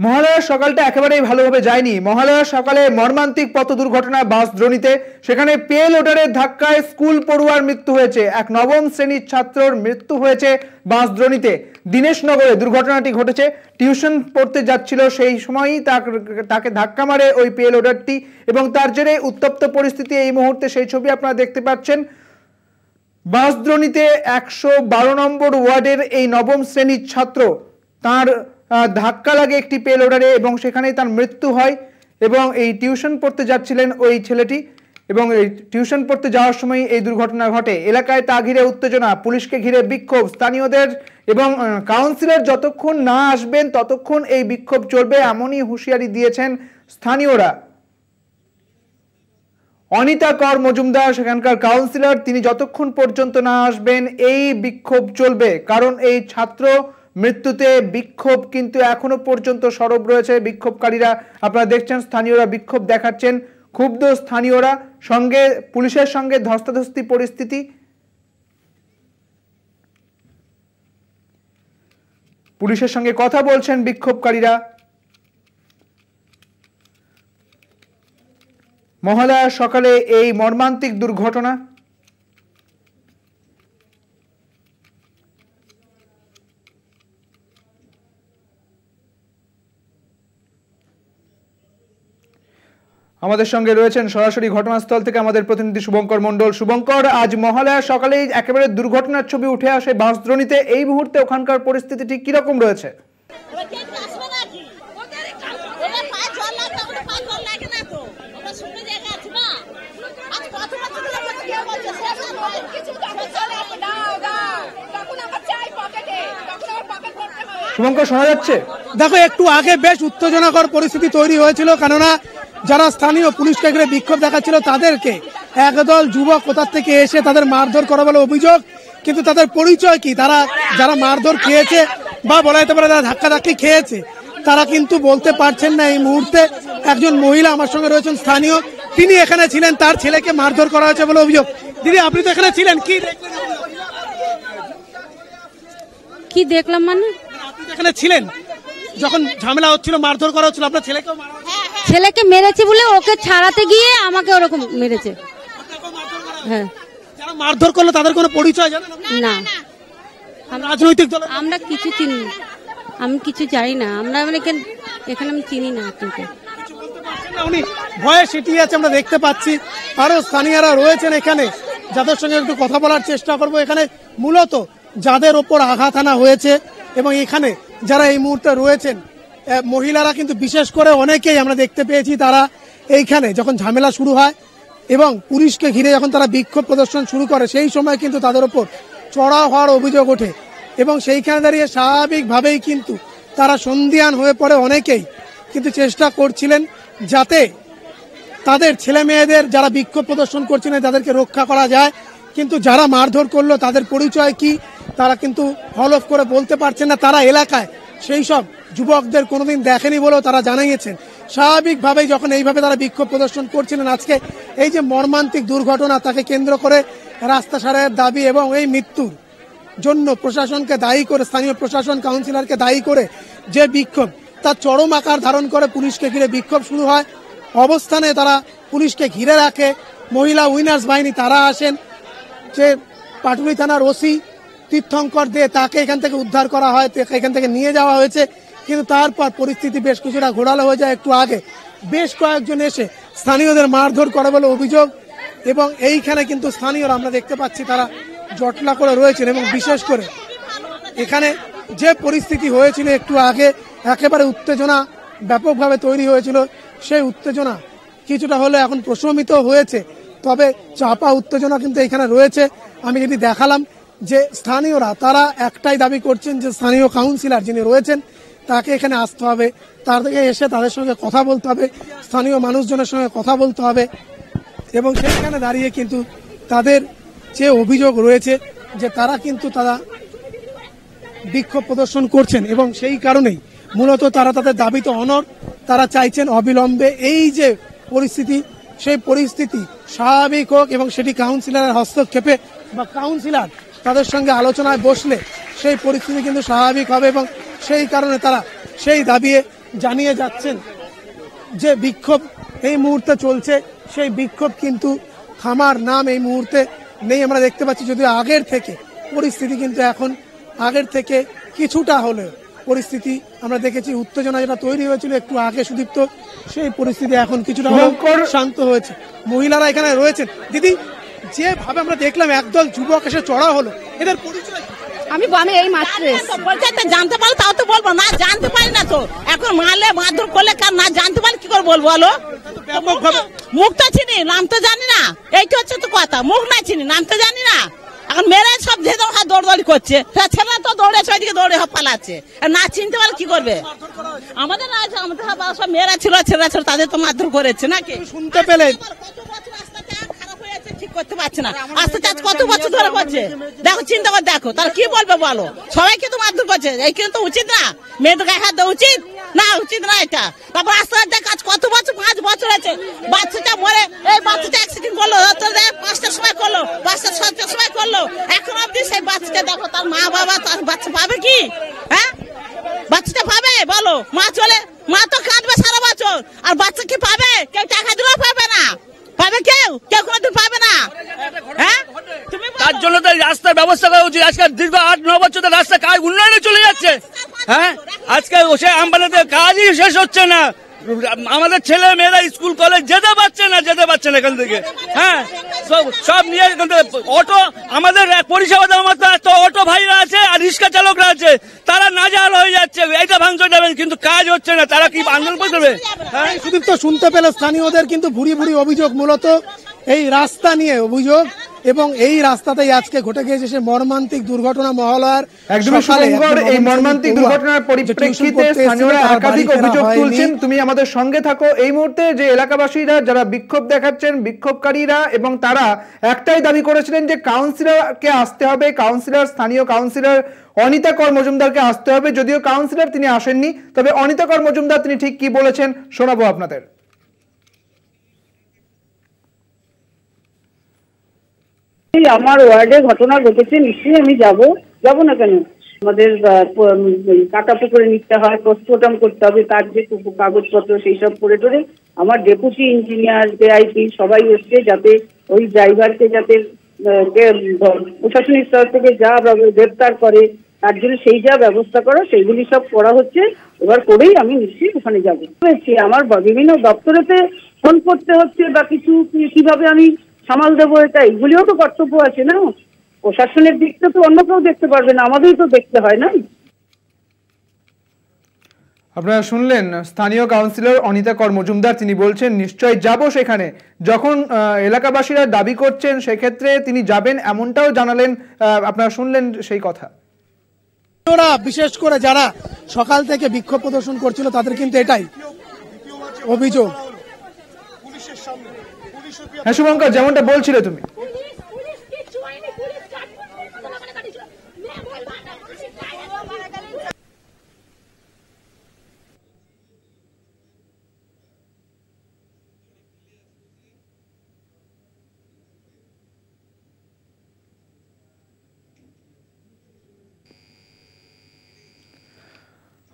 মহালয়ার সকালটা একেবারেই ভালোভাবে যায়নি। মহালয়ার সকালে মর্মান্তিক পথ দুর্ঘটনা বাস দ্রোণীতে। সেখানে পে লোডারের ধাক্কায় স্কুল পড়ুয়ার মৃত্যু হয়েছে। এক নবম শ্রেণীর ছাত্রর মৃত্যু হয়েছে বাস দ্রোণীতে। দীনেশনগরে দুর্ঘটনাটি ঘটেছে। টিউশন পড়তে যাচ্ছিল, সেই সময়ই তাকে ধাক্কা মারে ওই পে লোডারটি এবং তার জেরে উত্তপ্ত পরিস্থিতি। এই মুহূর্তে সেই ছবি আপনারা দেখতে পাচ্ছেন। বাস দ্রোণীতে 112 নম্বর ওয়ার্ডের এই নবম শ্রেণীর ছাত্র, তার ধাক্কা লাগে একটি পে লোডারে এবং সেখানেই তার মৃত্যু হয়। এবং এই টিউশন পড়তে যাচ্ছিলেন ওই ছেলেটি এবং এই টিউশন পড়তে যাওয়ার সময় এই দুর্ঘটনা ঘটে। এলাকায় তা ঘিরে উত্তেজনা, পুলিশকে ঘিরে বিক্ষোভ স্থানীয়দের এবং কাউন্সিলর যতক্ষণ না আসবেন ততক্ষণ এই বিক্ষোভ চলবে, এমনই হুঁশিয়ারি দিয়েছেন স্থানীয়রা। অনিতা কর মজুমদার সেখানকার কাউন্সিলর, তিনি যতক্ষণ পর্যন্ত না আসবেন এই বিক্ষোভ চলবে। কারণ এই ছাত্র মৃত্যুতে বিক্ষোভ কিন্তু এখনো পর্যন্ত সরব রয়েছে বিক্ষোভকারীরা। আপনারা দেখছেন স্থানীয়রা বিক্ষোভ দেখাচ্ছেন, ক্ষুব্ধ স্থানীয়রা, সঙ্গে পুলিশের সঙ্গে ধস্তাধস্তি পরিস্থিতি। পুলিশের সঙ্গে কথা বলছেন বিক্ষোভকারীরা। মহালয়ার সকালে এই মর্মান্তিক দুর্ঘটনা। আমাদের সঙ্গে রয়েছেন সরাসরি ঘটনাস্থল থেকে আমাদের প্রতিনিধি শুভঙ্কর মণ্ডল। শুভঙ্কর, আজ মহালয়ার সকালেই একেবারে দুর্ঘটনার ছবি উঠে আসে বাস দ্রোণীতে। এই মুহূর্তে ওখানকার পরিস্থিতি ঠিক কিরকম রয়েছে? শুভঙ্কর, শোনা যাচ্ছে? দেখো, একটু আগে বেশ উত্তেজনাকর পরিস্থিতি তৈরি হয়েছিল, কেননা যারা স্থানীয় পুলিশকে ঘিরে বিক্ষোভ দেখাচ্ছিল তাদেরকে একদল যুবক কোথা থেকে এসে তাদের মারধর করা বলে অভিযোগ। কিন্তু তাদের পরিচয় কি, তারা যারা মারধর খেয়েছে বা বলা যেতে পারে যারা ধাক্কাধাক্কি খেয়েছে তারা কিন্তু বলতে পারছেন না এই মুহূর্তে। একজন মহিলা আমার সঙ্গে রয়েছেন স্থানীয়, তিনি এখানে ছিলেন, তার ছেলেকে মারধর করা হয়েছে বলে অভিযোগ। দিদি, আপনি তো এখানে ছিলেন, কি দেখলাম? মানে আপনি এখানে ছিলেন যখন ঝামেলা হচ্ছিল, মারধর করা হচ্ছিল, আপনার ছেলেকে মেরেছে বলে ওকে ছাড়াতে গিয়ে আমাকে ওরকম মেরেছে। হ্যাঁ, যারা মারধর করলো তাদের কোনো পরিচয় জানেন? না, রাজনৈতিক দল আমরা কিছু চিনি, আমি কিছু জানি না। আমরা এখানে আমি চিনি না। উনি ভয়ে সিটিয়ে আছে, আমরা দেখতে পাচ্ছি। আরো স্থানীয়রা রয়েছেন এখানে, যাদের সঙ্গে একটু কথা বলার চেষ্টা করব। এখানে মূলত যাদের ওপর আঘাত আনা হয়েছে এবং এখানে যারা এই মুহূর্তে রয়েছেন মহিলারা কিন্তু বিশেষ করে অনেকেই আমরা দেখতে পেয়েছি, তারা এইখানে যখন ঝামেলা শুরু হয় এবং পুলিশকে ঘিরে যখন তারা বিক্ষোভ প্রদর্শন শুরু করে সেই সময় কিন্তু তাদের ওপর চড়াও হওয়ার অভিযোগ ওঠে এবং সেইখানে দাঁড়িয়ে স্বাভাবিকভাবেই কিন্তু তারা সন্দিহান হয়ে পড়ে। অনেকেই কিন্তু চেষ্টা করছিলেন যাতে তাদের ছেলে মেয়েদের যারা বিক্ষোভ প্রদর্শন করছিলেন তাদেরকে রক্ষা করা যায়, কিন্তু যারা মারধর করলো তাদের পরিচয় কি তারা কিন্তু হলফ করে বলতে পারছেন না। তারা এলাকায় সেই সব যুবকদের কোনোদিন দেখেনি বলেও তারা জানিয়েছেন। স্বাভাবিকভাবেই যখন এইভাবে তারা বিক্ষোভ প্রদর্শন করছিলেন, আজকে এই যে মর্মান্তিক দুর্ঘটনা তাকে কেন্দ্র করে রাস্তা সারাইয়ের দাবি এবং এই মৃত্যুর জন্য প্রশাসনকে দায়ী করে, স্থানীয় প্রশাসন কাউন্সিলরকে দায়ী করে যে বিক্ষোভ তার চরম আকার ধারণ করে পুলিশকে ঘিরে বিক্ষোভ শুরু হয়। অবস্থানে তারা পুলিশকে ঘিরে রাখে। মহিলা উইনার্স বাহিনী তারা আসেন, যে পাটুলি থানার ওসি তীর্থঙ্কর দিয়ে তাকে এখান থেকে উদ্ধার করা হয়, এখান থেকে নিয়ে যাওয়া হয়েছে। কিন্তু তারপর পরিস্থিতি বেশ কিছুটা ঘোরালো হয়ে যায়। একটু আগে বেশ কয়েকজন এসে স্থানীয়দের মারধর করে বলে অভিযোগ এবং এইখানে কিন্তু স্থানীয়রা আমরা দেখতে পাচ্ছি তারা জটলা করে রয়েছেন এবং বিশেষ করে এখানে যে পরিস্থিতি হয়েছিল একটু আগে, একেবারে উত্তেজনা ব্যাপকভাবে তৈরি হয়েছিল, সেই উত্তেজনা কিছুটা হলে এখন প্রশমিত হয়েছে, তবে চাপা উত্তেজনা কিন্তু এখানে রয়েছে। আমি যদি দেখালাম যে স্থানীয়রা তারা একটাই দাবি করছেন যে স্থানীয় কাউন্সিলর যিনি রয়েছেন তাকে এখানে আসতে হবে, তাদেরকে এসে তাদের সঙ্গে কথা বলতে হবে, স্থানীয় মানুষজনের সঙ্গে কথা বলতে হবে এবং সেইখানে দাঁড়িয়ে কিন্তু তাদের যে অভিযোগ রয়েছে যে তারা কিন্তু তারা বিক্ষোভ প্রদর্শন করছেন এবং সেই কারণেই মূলত তারা তাদের দাবিতে অনড়। তারা চাইছেন অবিলম্বে এই যে পরিস্থিতি সেই পরিস্থিতি স্বাভাবিক হোক এবং সেটি কাউন্সিলরের হস্তক্ষেপে বা কাউন্সিলর তাদের সঙ্গে আলোচনায় বসলে সেই পরিস্থিতি কিন্তু স্বাভাবিক হবে এবং সেই কারণে তারা সেই দাবিয়ে জানিয়ে যাচ্ছেন যে বিক্ষোভ এই মুহূর্তে চলছে, সেই বিক্ষোভ কিন্তু থামার নাম এই মুহূর্তে নেই। আমরা দেখতে পাচ্ছি যদিও আগের থেকে পরিস্থিতি কিন্তু এখন আগের থেকে কিছুটা হলেও পরিস্থিতি আমরা দেখেছি, উত্তেজনা যেটা তৈরি হয়েছিল একটু আগে সুদীপ্ত, সেই পরিস্থিতি এখন কিছুটা হলেও শান্ত হয়েছে। মহিলারা এখানে রয়েছেন। দিদি, যেভাবে আমরা দেখলাম একদল যুবক এসে চড়া হলো, এদের পরিচয় আমি এই মাত্র জানতে পারো তাও তো বলবো না, জানতে পারি না তো। এখন মারলে মারধর করলে কার না জানতে পারি কি করে বলবো বলো? মুখ তো চিনি, নাম তো জানি না, এইটা হচ্ছে তো কথা। মুখ না চিনি, নাম তো জানি না। এখন মেরে সব যেহেতু দৌড়দৌড়ি করছে, ছেলে তো দৌড়েছে, ওইদিকে দৌড়ে পালাচ্ছে। না চিনতে পারলে কি করবে? আমাদের সব মেয়েরা ছিল, ছেলেরা ছিল, তাদের তো মারধর করেছে নাকি? শুনতে পেলে ঠিক করতে পারছে না, আস্তে আস্তে কত বছর ধরে করছে। দেখো, চিন্তা করে দেখো, তারা কি বলবে বলো? সবাই কিন্তু মারধর করছে, এই কিন্তু উচিত না। মেয়েদের গায়ে হাত দেওয়া উচিত না, উচিত না এটা। তারপর আস্তে আস্তে কাজ কত বছর, 5 বছর আছে। বাচ্চাটা মরে, এই বাচ্চাটা অ্যাক্সিডেন্ট করলো, 5টার সময় করলো, 5টার 6টার সময় করলো, এখন অব্দি সেই বাচ্চাটা দেখো, তার মা বাবা তার বাচ্চা পাবে কি? হ্যাঁ, বাচ্চাটা পাবে বলো? মা তো কাঁদবে সারা বছর, আর বাচ্চা কি পাবে? কেউ টাকা দিলেও পাবে না, পাবে কেউ কোনোদিন পাবে না। হ্যাঁ, তার জন্য তো রাস্তার ব্যবস্থা করা উচিত। আজকে দীর্ঘ 8-9 বছর রাস্তা কাজ উন্নয়নে চলে যাচ্ছে। হ্যাঁ, আজকে সে আমবালাতে কাজই শেষ হচ্ছে না। আমাদের ছেলে মেয়েরা স্কুল কলেজ যেতে পারছে না এখান থেকে। হ্যাঁ, সব নিয়ে অটো, আমাদের পরিষেবা দেওয়ার মতো এত অটো ভাইরা আছে আর রিক্সা চালকরা আছে, তারা নাজেহাল হয়ে যাচ্ছে। এইটা ভাঙচুর যাবেন, কিন্তু কাজ হচ্ছে না, তারা কি আন্দোলন করবে? হ্যাঁ, সুদীপ্ত শুনতে পেলে স্থানীয়দের কিন্তু ভুরি ভুরি অভিযোগ, মূলত এই রাস্তা নিয়ে অভিযোগ, এবং এই রাস্তাতেই আজকে ঘটে গিয়েছে সে মর্মান্তিক দুর্ঘটনা। মহালয়ার সকালে এই মর্মান্তিক দুর্ঘটনার পরিপ্রেক্ষিতে স্থানীয়রা একাধিক অভিযোগ তুলছেন। তুমি আমাদের সঙ্গে থাকো। এই মুহূর্তে যে এলাকাবাসীরা যারা বিক্ষোভ দেখাচ্ছেন, বিক্ষোভকারীরা, এবং তারা একটাই দাবি করেছিলেন যে কাউন্সিলরকে আসতে হবে, স্থানীয় কাউন্সিলর অনিতা কর মজুমদারকে আসতে হবে। যদিও কাউন্সিলর তিনি আসেননি, তবে অনিতা কর মজুমদার তিনি ঠিক কি বলেছেন শোনাবো আপনাদের। আমার ওয়ার্ডে ঘটনা ঘটেছে, নিশ্চয়ই আমি যাব না কেন? আমাদের কাটা পুকুরে নিতে হয়, পোস্টমর্টম করতে হবে, তার যে কাগজপত্র সেই সব করে টোরে আমার ডেপুটি ইঞ্জিনিয়ার, জেআইপি সবাই এসছে, যাতে ওই ড্রাইভারকে যাতে প্রশাসনিক স্তর থেকে যা গ্রেপ্তার করে, তার জন্য সেই যা ব্যবস্থা করা সেইগুলি সব করা হচ্ছে। এবার করেই আমি নিশ্চয়ই ওখানে যাবো। আমার বিভিন্ন দপ্তরেতে ফোন করতে হচ্ছে বা কিছু, কিভাবে আমি সামাল দেবো, এটা এইগুলিও তো কর্তব্য আছে না? প্রশাসনের দিকটা তো অন্য কেউ দেখতে পারবে না, আমাদেরই তো দেখতে হয় না? আপনারা শুনলেন স্থানীয় কাউন্সিলর অনিতা কর মজুমদার, তিনি বলছেন নিশ্চয়ই যাব সেখানে। যখন এলাকাবাসীরা দাবি করছেন সেক্ষেত্রে তিনি যাবেন, এমনটাও জানালেন। আপনারা শুনলেন সেই কথা। বিশেষ করে যারা সকাল থেকে বিক্ষোভ প্রদর্শন করছিল তাদের কিন্তু এটাই অভিযোগ। হ্যাঁ শুভঙ্কর, যেমনটা বলছিলে তুমি।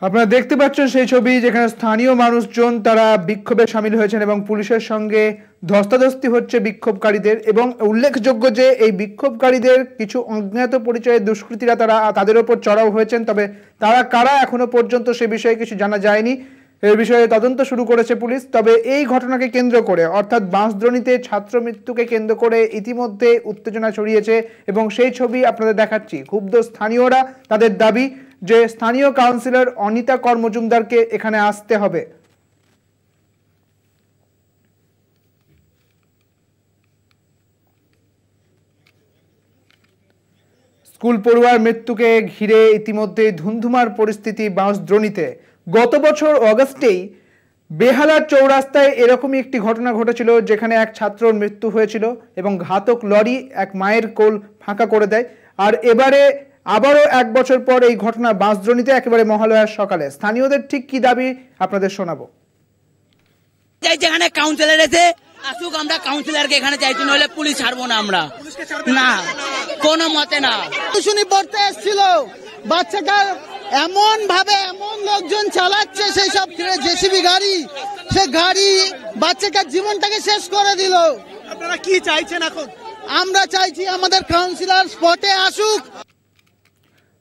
আপনারা দেখতে পাচ্ছেন সেই ছবি, যেখানে স্থানীয় মানুষজন তারা বিক্ষোভে সামিল হয়েছেন এবং পুলিশের সঙ্গে ধস্তাধস্তি হচ্ছে বিক্ষোভকারীদের। এবং উল্লেখযোগ্য যে এই বিক্ষোভকারীদের কিছু অজ্ঞাত পরিচয়ের দুষ্কৃতীরা তাদের ওপর চড়াও হয়েছেন, তবে তারা কারা এখনো পর্যন্ত সে বিষয়ে কিছু জানা যায়নি। এর বিষয়ে তদন্ত শুরু করেছে পুলিশ। তবে এই ঘটনাকে কেন্দ্র করে, অর্থাৎ বাঁশদ্রোণীতে ছাত্র মৃত্যুকে কেন্দ্র করে ইতিমধ্যে উত্তেজনা ছড়িয়েছে এবং সেই ছবি আপনাদের দেখাচ্ছি। ক্ষুব্ধ স্থানীয়রা, তাদের দাবি যে স্থানীয় কাউন্সিলর অনিতা কর মজুমদারকে এখানে আসতে হবে। স্কুল পড়ুয়ার মৃত্যুকে ঘিরে ইতিমধ্যে ধুন্ধুমার পরিস্থিতি বাঁশদ্রোণীতে। গত বছর অগাস্টেই বেহালার চৌরাস্তায় এরকমই একটি ঘটনা ঘটেছিল, যেখানে এক ছাত্রর মৃত্যু হয়েছিল এবং ঘাতক লরি এক মায়ের কোল ফাঁকা করে দেয়। আর এবারে আবারও 1 বছর পর এই ঘটনা বাঁশদ্রোণীতে একেবারে মহালয়ার সকালে। স্থানীয়দের ঠিক কি দাবি আপনাদের শোনাবো। যেখানে কাউন্সিলর এসে আসুক, আমরা কাউন্সিলরকে এখানে চাইছি, নইলে পুলিশ ছাড়বো না আমরা, না কোনো মতে না। শুনি পড়তে এসেছিল বাচ্চাটা এমন ভাবে এমন লোকজন চালাচ্ছে সেই সব জেসিবি গাড়ি, সে গাড়ি বাচ্চাটার জীবনটাকে শেষ করে দিল। আপনারা কি চাইছেন এখন? আমরা চাইছি আমাদের কাউন্সিলর স্পটে আসুক।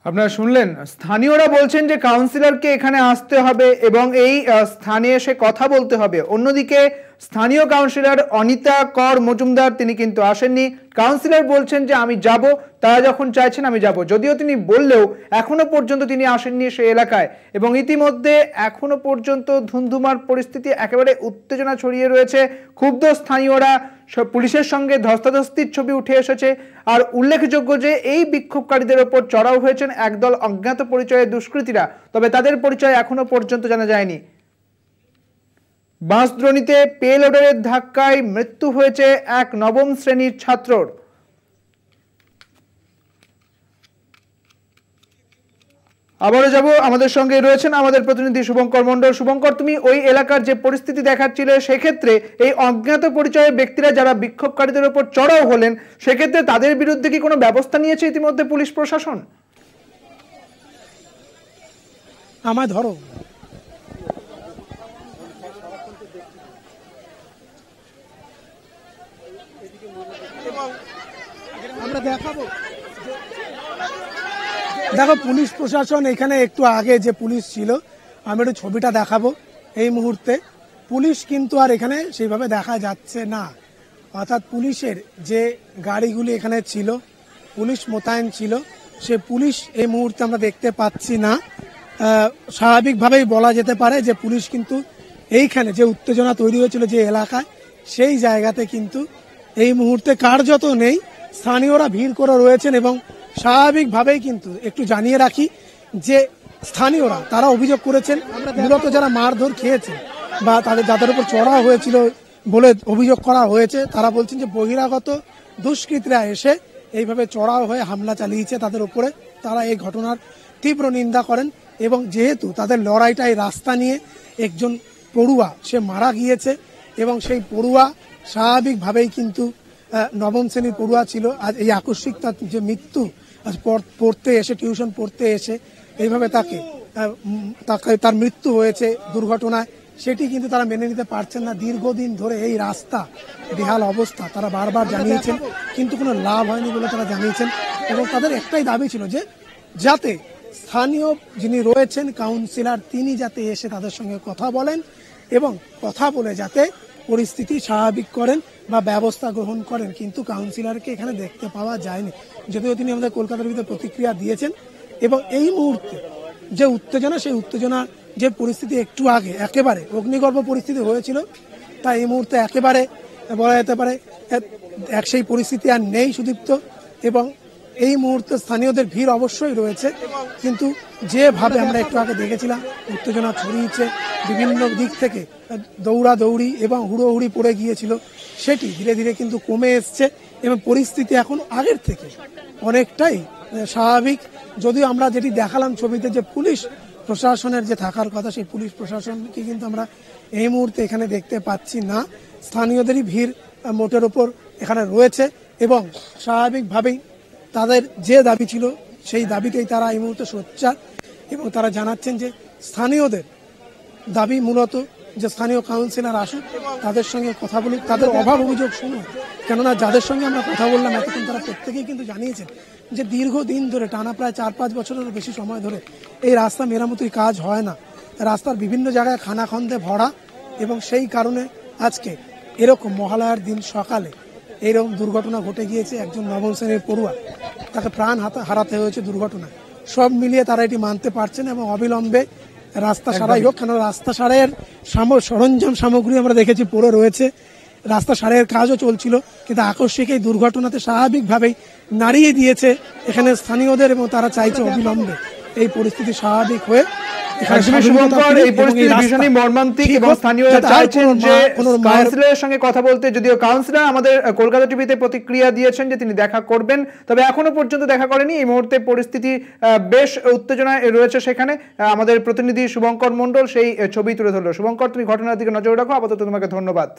আপনারা শুনলেন, স্থানীয়রা বলছেন যে কাউন্সিলরকে এখানে আসতে হবে এবং এই স্থানে এসে কথা বলতে হবে। অন্যদিকে স্থানীয় কাউন্সিলর অনিতা কর মজুমদার তিনি কিন্তু আসেননি। কাউন্সিলর বলছেন যে আমি যাব, তারা যখন চাইছেন আমি যাব, যদিও তিনি বললেও এখনো পর্যন্ত তিনি আসেননি সেই এলাকায়। এবং ইতিমধ্যে এখনো পর্যন্ত ধুন্ধুমার পরিস্থিতি, একেবারে উত্তেজনা ছড়িয়ে রয়েছে। ক্ষুব্ধ স্থানীয়রা পুলিশের সঙ্গে ধস্তাধস্তির ছবি উঠে এসেছে। আর উল্লেখযোগ্য যে এই বিক্ষোভকারীদের ওপর চড়াও হয়েছেন একদল অজ্ঞাত পরিচয়ের দুষ্কৃতীরা, তবে তাদের পরিচয় এখনো পর্যন্ত জানা যায়নি। বাঁশদ্রোণীতে পে লোডারের ধাক্কায় মৃত্যু হয়েছে এক নবম শ্রেণীর ছাত্রর। আবারও যাব, আমাদের সঙ্গে রয়েছেন আমাদের প্রতিনিধি শুভঙ্কর মণ্ডল। শুভঙ্কর, তুমি ওই এলাকার যে পরিস্থিতি দেখাচ্ছিলে, সেক্ষেত্রে এই অজ্ঞাত পরিচয়ের ব্যক্তিরা যারা বিক্ষোভকারীদের উপর চড়াও হলেন, সেক্ষেত্রে তাদের বিরুদ্ধে কি কোনো ব্যবস্থা নিয়েছে ইতিমধ্যে পুলিশ প্রশাসন? আমায় ধরো, আমরা দেখাবো। দেখো, পুলিশ প্রশাসন এখানে একটু আগে যে পুলিশ ছিল, আমি একটু ছবিটা দেখাবো। এই মুহূর্তে পুলিশ কিন্তু আর এখানে সেইভাবে দেখা যাচ্ছে না। অর্থাৎ পুলিশের যে গাড়িগুলি এখানে ছিল, পুলিশ মোতায়েন ছিল, সে পুলিশ এই মুহূর্তে আমরা দেখতে পাচ্ছি না। স্বাভাবিকভাবেই বলা যেতে পারে যে পুলিশ কিন্তু এইখানে যে উত্তেজনা তৈরি হয়েছিল যে এলাকায়, সেই জায়গাতে কিন্তু এই মুহূর্তে কার্যত নেই। স্থানীয়রা ভিড় করে রয়েছেন এবং স্বাভাবিকভাবেই কিন্তু একটু জানিয়ে রাখি যে স্থানীয়রা তারা অভিযোগ করেছেন, মূলত যারা মারধর খেয়েছেন বা যাদের উপর চড়া হয়েছিল বলে অভিযোগ করা হয়েছে, তারা বলছেন যে বহিরাগত দুষ্কৃতীরা এসে এইভাবে চড়াও হয়ে হামলা চালিয়েছে তাদের উপরে। তারা এই ঘটনার তীব্র নিন্দা করেন এবং যেহেতু তাদের লড়াইটা এই রাস্তা নিয়ে, একজন পড়ুয়া সে মারা গিয়েছে এবং সেই পড়ুয়া স্বাভাবিকভাবেই কিন্তু নবম শ্রেণীর পড়ুয়া ছিল। আজ এই আকস্মিক তার যে মৃত্যু, আজ পড়তে এসে, টিউশন পড়তে এসে এইভাবে তার মৃত্যু হয়েছে দুর্ঘটনায়, সেটি কিন্তু তারা মেনে নিতে পারছেন না। দীর্ঘদিন ধরে এই রাস্তা বেহাল অবস্থা তারা বারবার জানিয়েছেন, কিন্তু কোনো লাভ হয়নি বলে তারা জানিয়েছেন। এবং তাদের একটাই দাবি ছিল যে যাতে স্থানীয় যিনি রয়েছেন কাউন্সিলর, তিনি যাতে এসে তাদের সঙ্গে কথা বলেন এবং কথা বলে যাতে পরিস্থিতি স্বাভাবিক করেন বা ব্যবস্থা গ্রহণ করেন। কিন্তু কাউন্সিলরকে এখানে দেখতে পাওয়া যায়নি, যদিও তিনি আমাদের কলকাতার ভিতরে প্রতিক্রিয়া দিয়েছেন। এবং এই মুহূর্তে যে উত্তেজনা, সেই উত্তেজনা যে পরিস্থিতি একটু আগে একেবারে অগ্নিগর্ভ পরিস্থিতি হয়েছিল, তা এই মুহূর্তে একেবারে বলা যেতে পারে সেই পরিস্থিতি আর নেই সুদীপ্ত। এবং এই মুহূর্তে স্থানীয়দের ভিড় অবশ্যই রয়েছে, কিন্তু যেভাবে আমরা একটু আগে দেখেছিলাম উত্তেজনা ছড়িয়েছে বিভিন্ন দিক থেকে, দৌড়াদৌড়ি এবং হুড়োহুড়ি পড়ে গিয়েছিল, সেটি ধীরে ধীরে কিন্তু কমে এসছে এবং পরিস্থিতি এখন আগের থেকে অনেকটাই স্বাভাবিক। যদিও আমরা যেটি দেখালাম ছবিতে, যে পুলিশ প্রশাসনের যে থাকার কথা, সেই পুলিশ প্রশাসনকে কিন্তু আমরা এই মুহূর্তে এখানে দেখতে পাচ্ছি না। স্থানীয়দেরই ভিড় মোটের ওপর এখানে রয়েছে এবং স্বাভাবিকভাবেই তাদের যে দাবি ছিল সেই দাবিতেই তারা এই মুহূর্তে সোচ্চার। এবং তারা জানাচ্ছেন যে স্থানীয়দের দাবি মূলত যে স্থানীয় কাউন্সিলর আসুক, তাদের সঙ্গে কথা বলুক, তাদের অভাব অভিযোগ শুনুন। কেননা যাদের সঙ্গে আমরা কথা বললাম এতক্ষণ, তারা প্রত্যেকেই কিন্তু জানিয়েছেন যে দীর্ঘদিন ধরে, টানা প্রায় 4-5 বছরেরও বেশি সময় ধরে এই রাস্তা মেরামতির কাজ হয় না। রাস্তার বিভিন্ন জায়গায় খানাখন্দে ভরা এবং সেই কারণে আজকে এরকম মহালয়ার দিন সকালে এইরকম দুর্ঘটনা ঘটে গিয়েছে। একজন নবম শ্রেণীর পড়ুয়া, তাকে প্রাণ হারাতে হয়েছে দুর্ঘটনায়। সব মিলিয়ে তারা এটি মানতে পারছেন এবং অবিলম্বে রাস্তা সারাই হোক। কেন রাস্তা সারাইয়ের সরঞ্জাম সামগ্রী আমরা দেখেছি পড়ে রয়েছে, রাস্তা সারাইয়ের কাজও চলছিল, কিন্তু আকস্মিক এই দুর্ঘটনাতে স্বাভাবিকভাবেই নাড়িয়ে দিয়েছে এখানে স্থানীয়দের এবং তারা চাইছে অবিলম্বে এই পরিস্থিতি স্বাভাবিক হয়ে কাউন্সিলরের সঙ্গে কথা বলতে। যদিও কাউন্সিলর আমাদের কলকাতা টিভিতে প্রতিক্রিয়া দিয়েছেন যে তিনি দেখা করবেন, তবে এখনো পর্যন্ত দেখা করেনি। এই মুহূর্তে পরিস্থিতি বেশ উত্তেজনায় রয়েছে সেখানে। আমাদের প্রতিনিধি শুভঙ্কর মণ্ডল সেই ছবি তুলে ধরলো। শুভঙ্কর, তুমি ঘটনার দিকে নজর রাখো। আপাতত তোমাকে ধন্যবাদ।